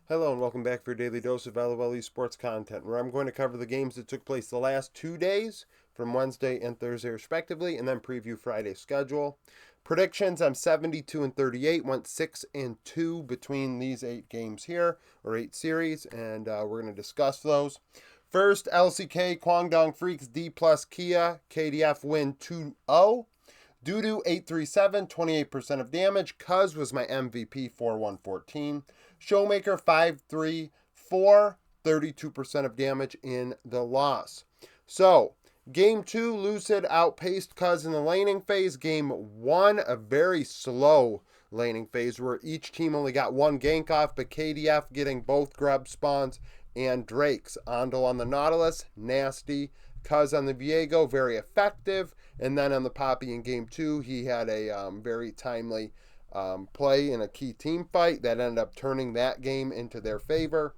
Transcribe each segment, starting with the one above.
Hello and welcome back for your daily dose of LOL Esports content, where I'm going to cover the games that took place the last 2 days, from Wednesday and Thursday respectively, and then preview Friday's schedule. Predictions: I'm 72-38, went 6-2 between these 8 games here, or 8 series, and we're going to discuss those. First, LCK, Kwangdong Freaks, D plus Kia, KDF win 2-0. Doodoo 837, 28% of damage. Cuz was my MVP, 4114. Showmaker 534, 32% of damage in the loss. So, Game 2, Lucid outpaced Cuz in the laning phase. Game 1, a very slow laning phase where each team only got one gank off, but KDF getting both grub spawns and Drakes. Andal on the Nautilus, nasty. Cuz on the Viego, very effective. And then on the Poppy in Game 2, he had a very timely play in a key team fight that ended up turning that game into their favor.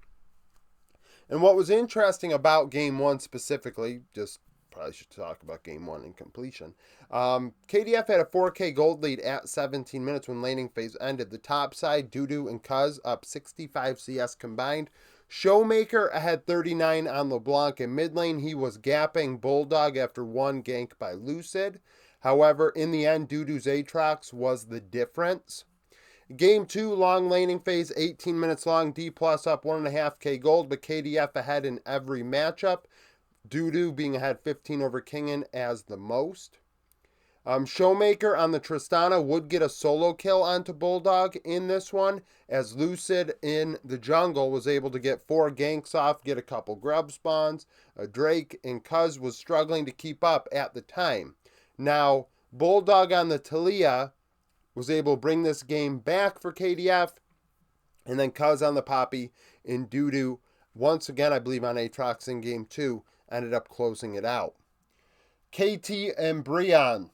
And what was interesting about Game 1 specifically, just probably should talk about Game 1 in completion. KDF had a 4K gold lead at 17 minutes when laning phase ended. The top side, Doodoo and Cuz, up 65 CS combined. Showmaker had 39 on LeBlanc. In mid lane, he was gapping Bulldog after one gank by Lucid. However, in the end, Doodoo's Aatrox was the difference. Game 2, long laning phase, 18 minutes long. D plus up 1.5K gold, but KDF ahead in every matchup. Doodoo being ahead 15 over Kingen as the most. Showmaker on the Tristana would get a solo kill onto Bulldog in this one, as Lucid in the jungle was able to get 4 ganks off, get a couple grub spawns. Drake and Cuz was struggling to keep up at the time. Now, Bulldog on the Talia was able to bring this game back for KDF, and then Cuz on the Poppy in Doodoo, once again I believe on Aatrox in Game 2, ended up closing it out. KT and Brion.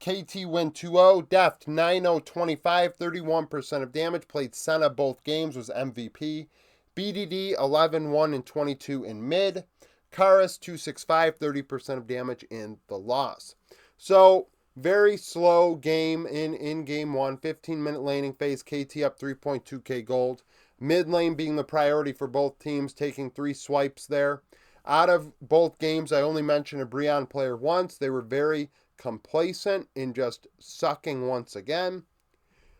KT win 2-0, Deft 9-0-25, 31% of damage, played Senna both games, was MVP. BDD 11-1 and 22 in mid. Karis 265, 30% of damage in the loss. So, very slow game in Game 1, 15-minute laning phase, KT up 3.2k gold. Mid lane being the priority for both teams, taking 3 swipes there. Out of both games, I only mentioned a Brion player once. They were very complacent in just sucking once again.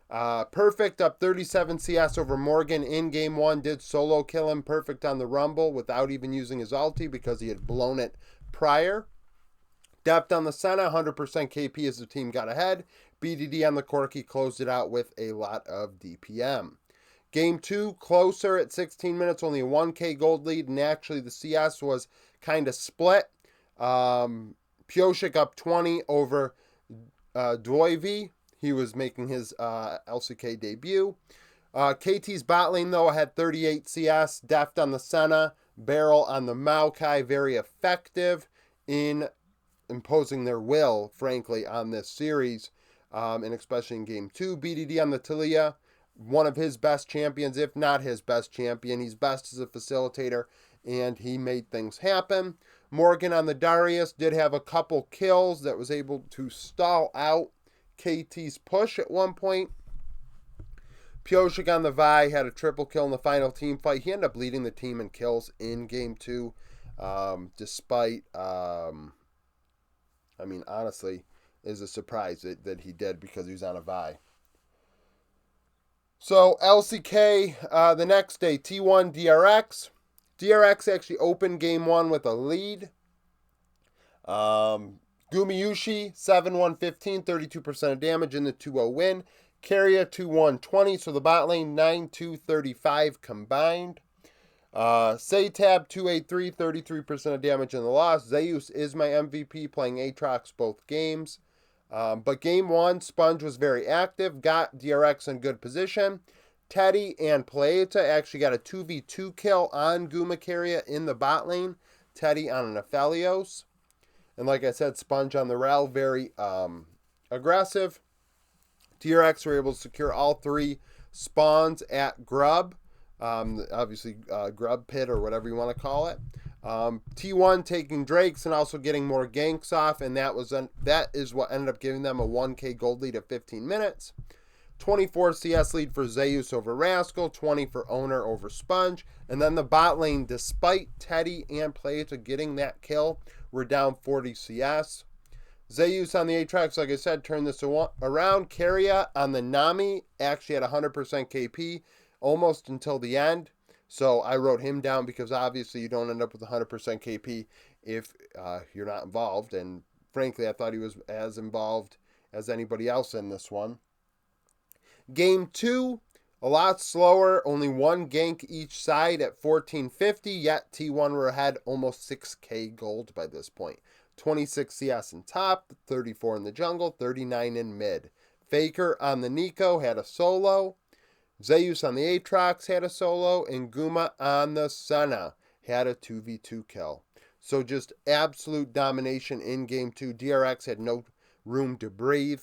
Perfect up 37 CS over Morgan in Game 1. Did solo kill him. Perfect on the Rumble without even using his ulti because he had blown it prior. Deft on the Senna, 100% KP as the team got ahead. BDD on the Corki closed it out with a lot of DPM. Game 2, closer at 16 minutes, only a 1k gold lead, and actually the CS was kind of split. Pioshik up 20 over Dvoivi. He was making his LCK debut. KT's bot lane, though, had 38 CS. Deft on the Senna, Barrel on the Maokai, very effective in imposing their will, frankly, on this series, and especially in Game 2. BDD on the Talia, one of his best champions, if not his best champion. He's best as a facilitator, and he made things happen. Morgan on the Darius did have a couple kills that was able to stall out KT's push at one point. Pioshik on the Vi had a triple kill in the final team fight. He ended up leading the team in kills in Game 2, despite, honestly, is a surprise that he did because he was on a Vi. So, LCK, the next day, T1 DRX. DRX actually opened Game 1 with a lead. Gumiyushi, 7-1-15, 32% of damage in the 2-0 win. Carrier, 2-1-20, so the bot lane, 9-2-35 combined. Saytab, 2-8-3, 33% of damage in the loss. Zeus is my MVP, playing Aatrox both games. But Game 1, Sponge was very active, got DRX in good position. Teddy and Playeta actually got a 2v2 kill on Gumacaria in the bot lane. Teddy on an Aphelios. And like I said, Sponge on the Rel, very aggressive. DRX were able to secure all 3 spawns at Grub. Obviously, Grub Pit or whatever you want to call it. T1 taking Drakes and also getting more ganks off, and that is what ended up giving them a 1k gold lead at 15 minutes. 24 CS lead for Zeus over Rascal, 20 for Owner over Sponge. And then the bot lane, despite Teddy and Playta getting that kill, we're down 40 CS. Zeus on the Aatrox, like I said, turned this around. Keria on the Nami actually had 100% KP almost until the end. So I wrote him down because obviously you don't end up with 100% KP if you're not involved. And frankly, I thought he was as involved as anybody else in this one. Game 2, a lot slower. Only one gank each side at 1450, yet T1 were ahead almost 6k gold by this point. 26 CS in top, 34 in the jungle, 39 in mid. Faker on the Nico had a solo. Zeus on the Aatrox had a solo, and Guma on the Senna had a 2v2 kill. So just absolute domination in Game 2. DRX had no room to breathe.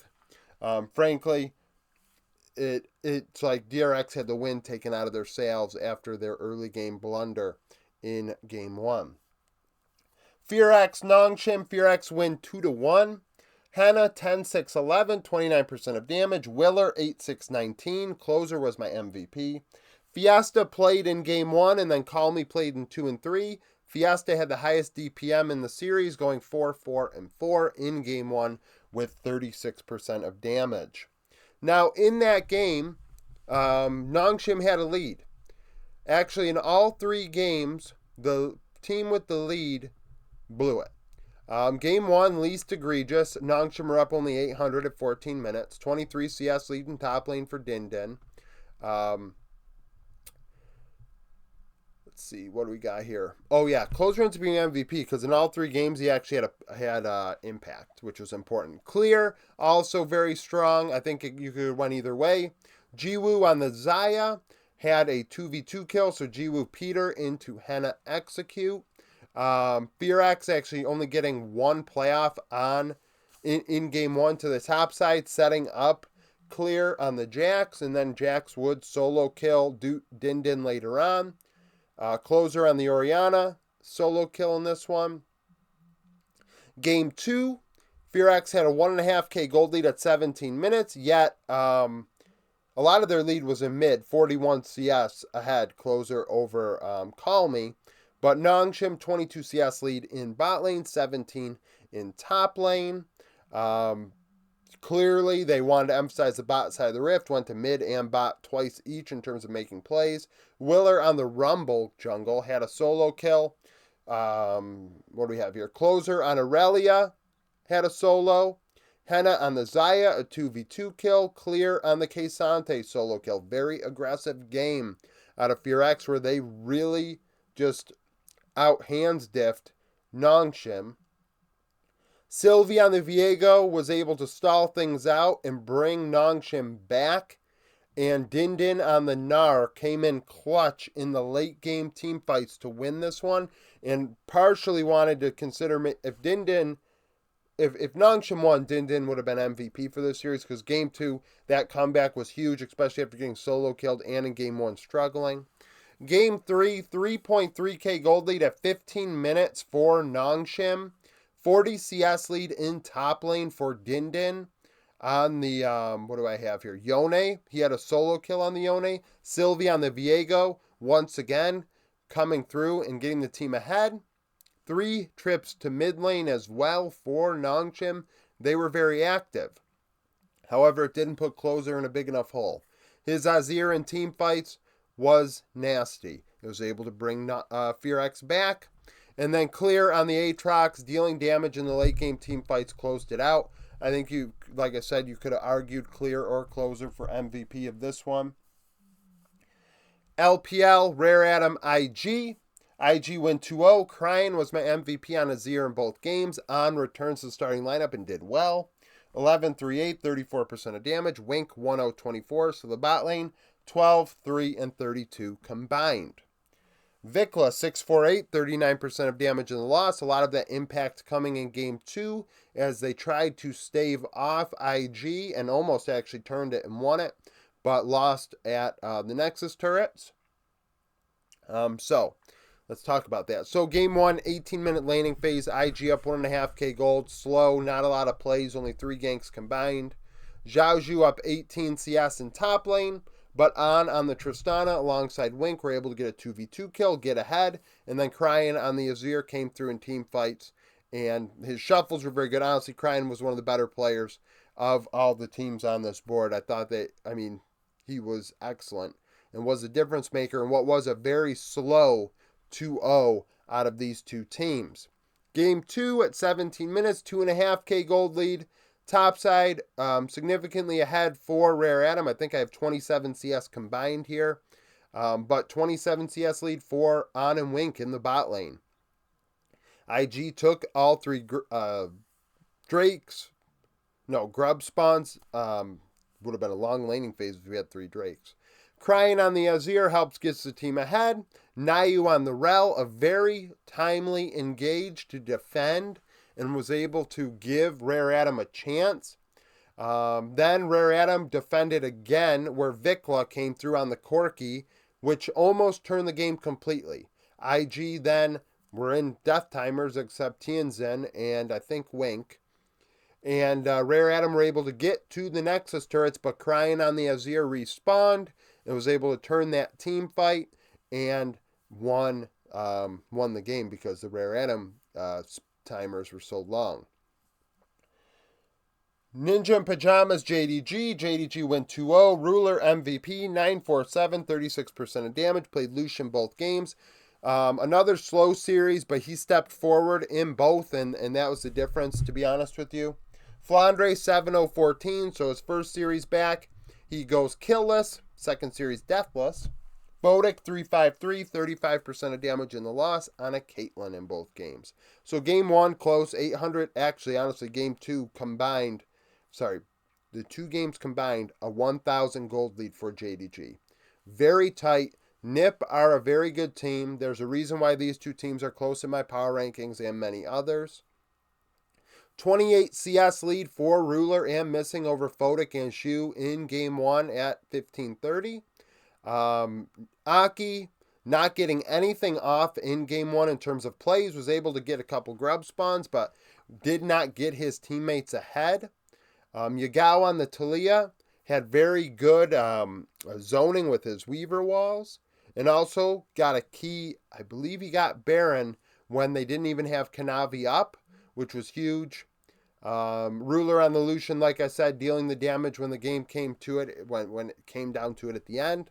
Frankly, it's like DRX had the wind taken out of their sails after their early game blunder in Game 1. FearX, Nongshim, FearX win 2-1. Henna 10-6-11, 29% of damage. Willer 8-6-19. Closer was my MVP. Fiesta played in Game 1 and then Call Me played in 2 and 3. Fiesta had the highest DPM in the series, going 4-4-4 in Game 1 with 36% of damage. Now, in that game, Nongshim had a lead. Actually, in all 3 games, the team with the lead blew it. Game 1, least egregious. Nongshim were up only 800 at 14 minutes. 23 CS lead in top lane for Din Din. Let's see, what do we got here? Oh yeah, Closer ends up being MVP because in all 3 games he actually had impact, which was important. Clear, also very strong. I think you could have went either way. Jiwoo on the Xayah had a 2v2 kill, so Jiwoo Peter into Henna Execute. FearX actually only getting 1 playoff in Game 1 to the top side, setting up Clear on the Jax, and then Jax would solo kill Din Din later on. Closer on the Orianna, solo kill in this one. Game 2, FearX had a 1.5k gold lead at 17 minutes, yet a lot of their lead was in mid, 41 CS ahead, Closer over Call Me. But Nongshim, 22 CS lead in bot lane, 17 in top lane. Clearly, they wanted to emphasize the bot side of the rift, went to mid and bot twice each in terms of making plays. Willer on the Rumble jungle had a solo kill. What do we have here? Closer on Aurelia had a solo. Henna on the Xayah, a 2v2 kill. Clear on the K'Sante, solo kill. Very aggressive game out of FearX where they really just out hands diffed Nongshim. Sylvie on the Viego was able to stall things out and bring Nongshim back. And Din Din on the Gnar came in clutch in the late game team fights to win this one. And partially wanted to consider if Nongshim won, Din Din would have been MVP for this series. Because Game 2, that comeback was huge, especially after getting solo killed and in Game 1 struggling. Game 3, 3.3k gold lead at 15 minutes for Nongshim. 40 CS lead in top lane for Din Din. On the, what do I have here? Yone. He had a solo kill on the Yone. Sylvie on the Viego. Once again, coming through and getting the team ahead. 3 trips to mid lane as well for Nongshim. They were very active. However, it didn't put Closer in a big enough hole. His Azir in team fights was nasty. It was able to bring FearX back. And then Clear on the Aatrox, dealing damage in the late game team fights, closed it out. I think like I said, you could have argued Clear or Closer for MVP of this one. LPL, Rare Atom, IG. IG win 2-0. Cryin was my MVP on Azir in both games. On returns to the starting lineup and did well. 11-3-8, 34% of damage. Wink 1-0-24. So the bot lane, 12, 3, and 32 combined. Vikla, 6-4-8, 39% of damage in the loss. A lot of that impact coming in Game 2 as they tried to stave off IG and almost actually turned it and won it, but lost at the Nexus turrets. So, let's talk about that. So, Game 1, 18-minute laning phase. IG up 1.5k gold. Slow, not a lot of plays, only 3 ganks combined. Zhao Zhu up 18 CS in top lane, but on the Tristana alongside Wink were able to get a 2v2 kill, get ahead, and then Cryan on the Azir came through in team fights, and his shuffles were very good. Honestly, Cryan was one of the better players of all the teams on this board. I thought he was excellent and was a difference maker in what was a very slow 2-0 out of these two teams. Game 2 at 17 minutes, 2.5K gold lead. Topside, significantly ahead for Rare Atom. I think I have 27 CS combined here. But 27 CS lead for On and Wink in the bot lane. IG took all three grub spawns. Would have been a long laning phase if we had 3 Drakes. Crying on the Azir helps gets the team ahead. Nayu on the Rel, a very timely engage to defend and was able to give Rare Atom a chance. Then Rare Atom defended again where Vikla came through on the Corki, which almost turned the game completely. IG then were in death timers except Tianzin and I think Wink. And Rare Atom were able to get to the Nexus turrets, but Crying on the Azir respawned and was able to turn that team fight and won the game because the Rare Atom timers were so long. Ninja in Pajamas, JDG. JDG went 2-0. Ruler, MVP, 947, 36% of damage. Played Lucian both games. Another slow series, but he stepped forward in both, and that was the difference, to be honest with you. Flandre, 7-0-14, so his first series back, he goes killless. Second series, deathless. Bodic, 353, 35% of damage in the loss on a Caitlyn in both games. So game 1, close, 800. Actually, honestly, game 2 combined, the 2 games combined, a 1,000 gold lead for JDG. Very tight. NIP are a very good team. There's a reason why these 2 teams are close in my power rankings and many others. 28 CS lead for Ruler and missing over Fodic and Shu in game 1 at 15:30. Aki, not getting anything off in game 1 in terms of plays, was able to get a couple grub spawns, but did not get his teammates ahead. Yagao on the Talia had very good zoning with his Weaver walls, and also got a key, I believe he got Baron when they didn't even have Kanavi up, which was huge. Ruler on the Lucian, like I said, dealing the damage when the game came to it, when it came down to it at the end.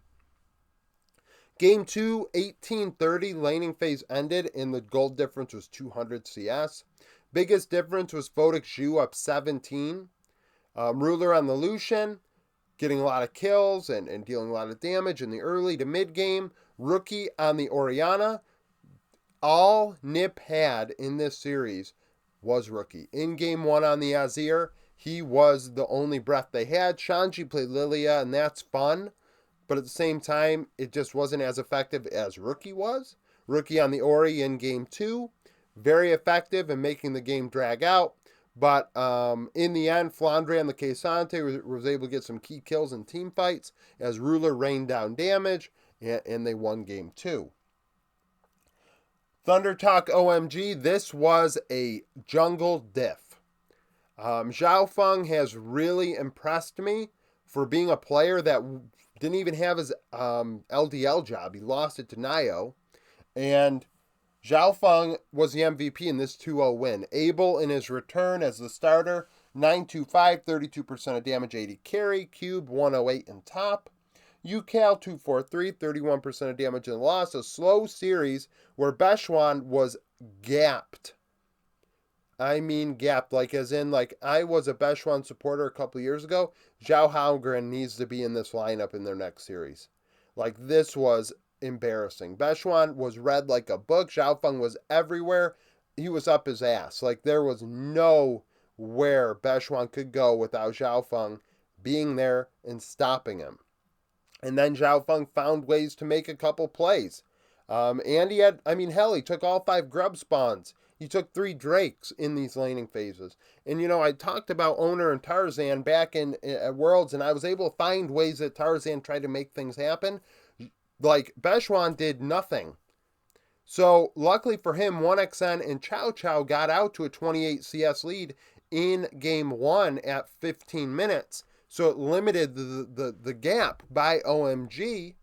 Game 2, 18:30, laning phase ended, and the gold difference was 200 CS. Biggest difference was Fodic Zhu up 17. Ruler on the Lucian, getting a lot of kills and dealing a lot of damage in the early to mid game. Rookie on the Orianna. All Nip had in this series was Rookie. In game 1 on the Azir, he was the only breath they had. Shanji played Lilia, and that's fun. But at the same time, it just wasn't as effective as Rookie was. Rookie on the Ori in game 2, very effective in making the game drag out. But in the end, Flandre on the Kayasante was able to get some key kills in team fights as Ruler rained down damage, and they won game 2. Thunder Talk OMG, this was a jungle diff. Zhao Feng has really impressed me for being a player that didn't even have his LDL job. He lost it to Nio. And Zhao Feng was the MVP in this 2-0 win. Abel in his return as the starter, 925, 32% of damage, 80 carry. Cube, 108 in top. UCal, 243, 31% of damage in the loss. A slow series where Bechuan was gapped. I mean gapped, like as in, like I was a Bechuan supporter a couple years ago. Zhao Halgren needs to be in this lineup in their next series. Like this was embarrassing. Bechuan was read like a book. Zhao Feng was everywhere. He was up his ass. Like there was nowhere Bechuan could go without Zhao Feng being there and stopping him. And then Zhao Feng found ways to make a couple plays. And he had, he took all 5 grub spawns. He took 3 Drakes in these laning phases. And, I talked about Owner and Tarzan back in Worlds, and I was able to find ways that Tarzan tried to make things happen. Like, Bechuan did nothing. So, luckily for him, 1xN and Chow Chow got out to a 28 CS lead in game 1 at 15 minutes. So it limited the gap by OMG.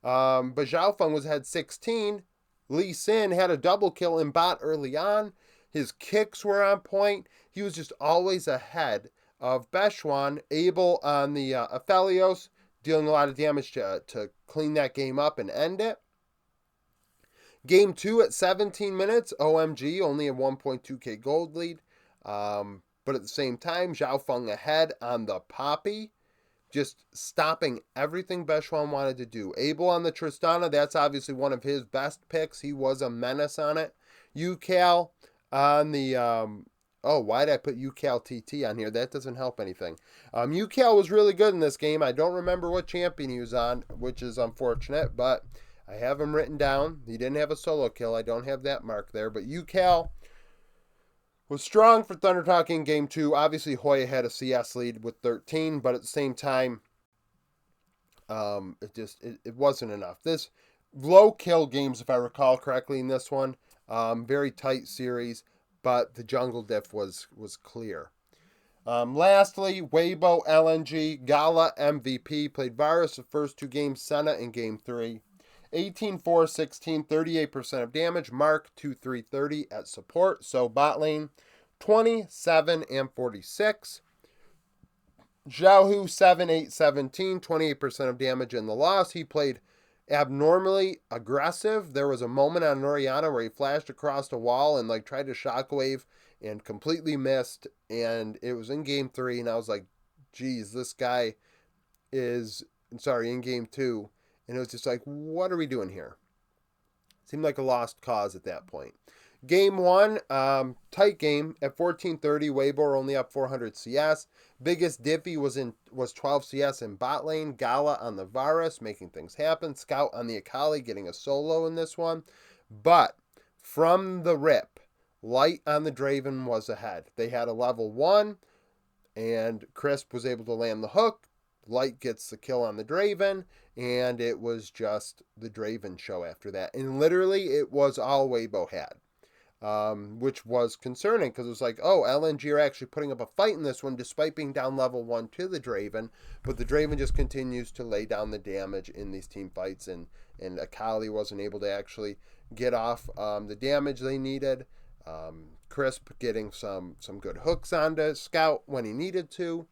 But Zhao Feng had 16. Lee Sin had a double kill in bot early on. His kicks were on point. He was just always ahead of Bechuan, able on the Aphelios, dealing a lot of damage to clean that game up and end it. Game 2 at 17 minutes, OMG only a 1.2k gold lead. But at the same time, Zhao Feng ahead on the Poppy, just stopping everything Bechuan wanted to do. Abel on the Tristana, that's obviously one of his best picks. He was a menace on it. UCal on the... why did I put UCal TT on here? That doesn't help anything. UCal was really good in this game. I don't remember what champion he was on, which is unfortunate, but I have him written down. He didn't have a solo kill. I don't have that mark there, but UCal was strong for Thunder Talk in Game 2. Obviously, Hoya had a CS lead with 13, but at the same time, it wasn't enough. This low kill games, if I recall correctly, in this one, very tight series, but the jungle diff was clear. Lastly, Weibo, LNG, Gala, MVP, played Varus the first 2 games, Senna in Game 3. 18, 4, 16, 38% of damage. Mark 2, 3, 30 at support. So bot lane 27 and 46. Xiaohu 7, 8, 17, 28% of damage in the loss. He played abnormally aggressive. There was a moment on Oriana where he flashed across the wall and tried to shockwave and completely missed. And it was in Game 3, and I was like, geez, this guy is, in Game 2. And it was just like, what are we doing here? Seemed like a lost cause at that point. Game 1, tight game. At 14:30, Weibo only up 400 CS. Biggest diffy was 12 CS in bot lane. Gala on the Varus, making things happen. Scout on the Akali, getting a solo in this one. But from the rip, Light on the Draven was ahead. They had a level 1, and Crisp was able to land the hook. Light gets the kill on the Draven, and it was just the Draven show after that. And literally, it was all Weibo had, which was concerning because it was like, oh, LNG are actually putting up a fight in this one despite being down level 1 to the Draven, but the Draven just continues to lay down the damage in these team fights, and Akali wasn't able to actually get off the damage they needed. Crisp getting some good hooks onto Scout when he needed to.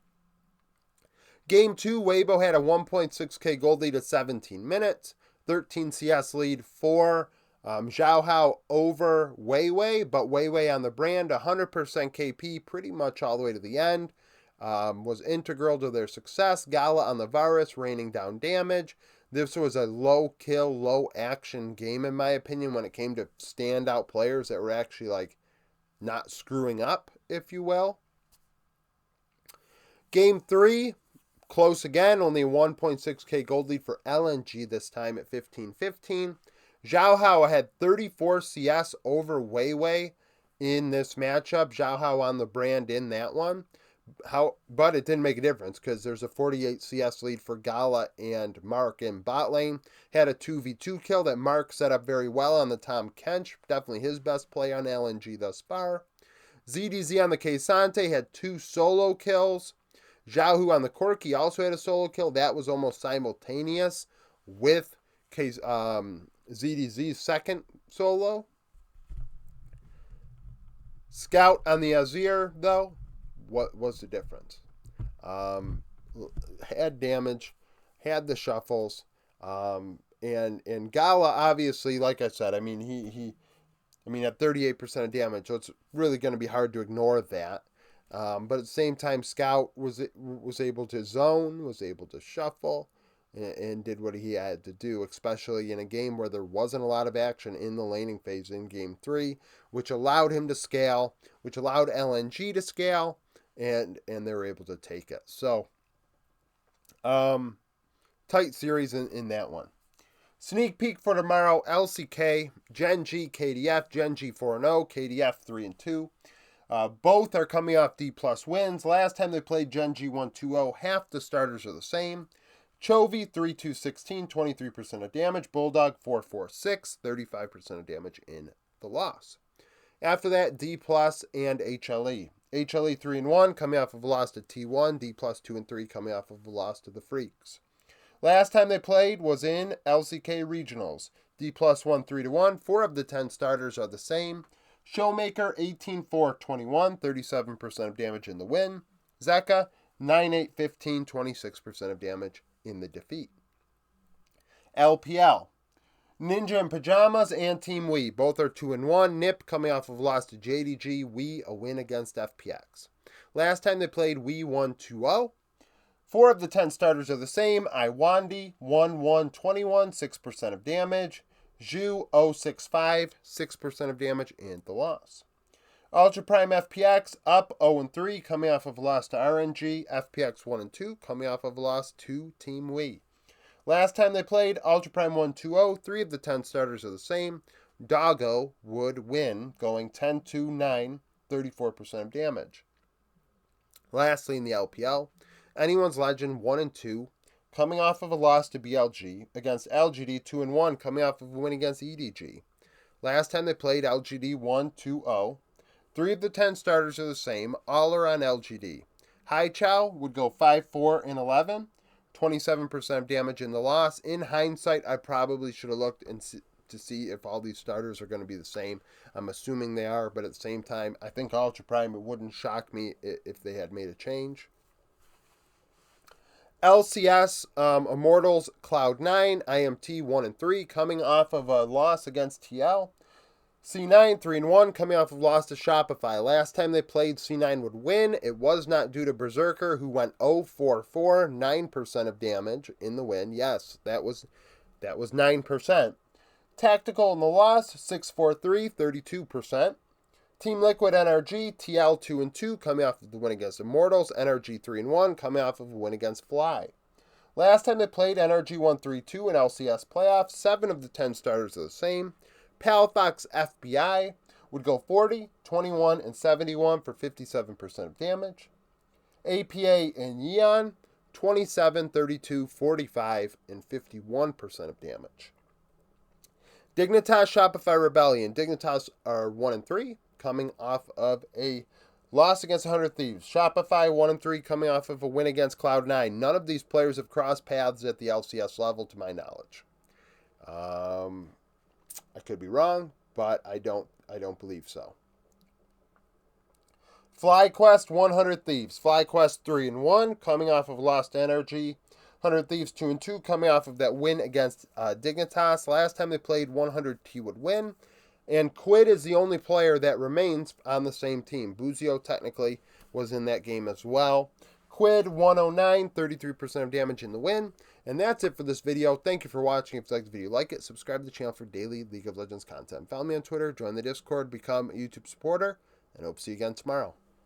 Game 2, Weibo had a 1.6k gold lead at 17 minutes, 13 CS lead for Zhao Hao over Weiwei, but Weiwei on the brand, 100% KP pretty much all the way to the end, was integral to their success. Gala on the Varus, raining down damage. This was a low kill, low action game in my opinion when it came to standout players that were actually not screwing up, if you will. Game 3, close again, only a 1.6k gold lead for LNG this time at 15-15. Zhao Hao had 34 CS over Weiwei in this matchup. Zhao Hao on the brand in that one. But it didn't make a difference because there's a 48 CS lead for Gala and Mark in bot lane. Had a 2v2 kill that Mark set up very well on the Tom Kench. Definitely his best play on LNG thus far. ZDZ on the K'Sante had 2 solo kills. Xiaohu on the Corki also had a solo kill. That was almost simultaneous with ZDZ's second solo. Scout on the Azir, though, what was the difference? Had damage, had the shuffles, and Gala obviously, like I said, he at 38% of damage, so it's really going to be hard to ignore that. But at the same time, Scout was able to zone, was able to shuffle, and did what he had to do, especially in a game where there wasn't a lot of action in the laning phase in Game 3, which allowed him to scale, which allowed LNG to scale, and they were able to take it. So, tight series in that one. Sneak peek for tomorrow, LCK, Gen G, KDF, Gen G 4-0, KDF 3-2. Both are coming off D+ wins. Last time they played, Gen G 1-2-0. Half the starters are the same. Chovy 3-2-16, 23% of damage. Bulldog 4-4-6, 35% of damage in the loss. After that, D+ and HLE. HLE 3-1 coming off of a loss to T1. D plus 2-3 coming off of a loss to the Freaks. Last time they played was in LCK Regionals. D plus 1 3-1. 4 of the 10 starters are the same. Showmaker 18-4-21, 37% of damage in the win. Zeka 9-8-15, 26% of damage in the defeat. LPL. Ninja in Pajamas and Team Wii. Both are 2-1. Nip coming off of a loss to JDG. Wii a win against FPX. Last time they played, Wii won 2-0. 4 of the 10 starters are the same. Iwandi 1-1-21, 6% of damage. Zhu 0-6-5, 6% of damage and the loss. Ultra Prime FPX up 0-3 coming off of a loss to RNG. FPX 1-2 coming off of a loss to Team Wii. Last time they played, Ultra Prime 1-2-0. 3 of the 10 starters are the same. Doggo would win, going 10-9, 34% of damage. Lastly, in the LPL, Anyone's Legend 1-2, coming off of a loss to BLG, against LGD 2-1, coming off of a win against EDG. Last time they played, LGD 1-2-0. 3 of the 10 starters are the same, all are on LGD. Hai Chao would go 5-4-11, 27% of damage in the loss. In hindsight, I probably should have looked to see if all these starters are going to be the same. I'm assuming they are, but at the same time, I think Ultra Prime, it wouldn't shock me if they had made a change. LCS, Immortals, Cloud9, IMT 1-3, coming off of a loss against TL. C9, 3-1, coming off of loss to Shopify. Last time they played, C9 would win. It was not due to Berserker, who went 0-4-4, 9% of damage in the win. Yes, that was 9%. Tactical in the loss, 6-4-3, 32%. Team Liquid NRG, TL 2-2, coming off of the win against Immortals. NRG 3-1, coming off of a win against Fly. Last time they played, NRG 1-3-2 in LCS playoffs. 7 of the 10 starters are the same. Palafox FBI would go 40, 21, and 71 for 57% of damage. APA and Yeon, 27, 32, 45, and 51% of damage. Dignitas Shopify Rebellion. Dignitas are 1-3, coming off of a loss against 100 Thieves. Shopify 1-3, coming off of a win against Cloud9. None of these players have crossed paths at the LCS level, to my knowledge. I could be wrong, but I don't believe so. FlyQuest 100 Thieves. FlyQuest 3-1, coming off of Lost Energy. 100 Thieves 2-2, coming off of that win against Dignitas. Last time they played, 100 T would win. And Quid is the only player that remains on the same team. Buzio technically was in that game as well. Quid 109, 33% of damage in the win. And that's it for this video. Thank you for watching. If you liked the video, like it, subscribe to the channel for daily League of Legends content. Follow me on Twitter, join the Discord, become a YouTube supporter, and hope to see you again tomorrow.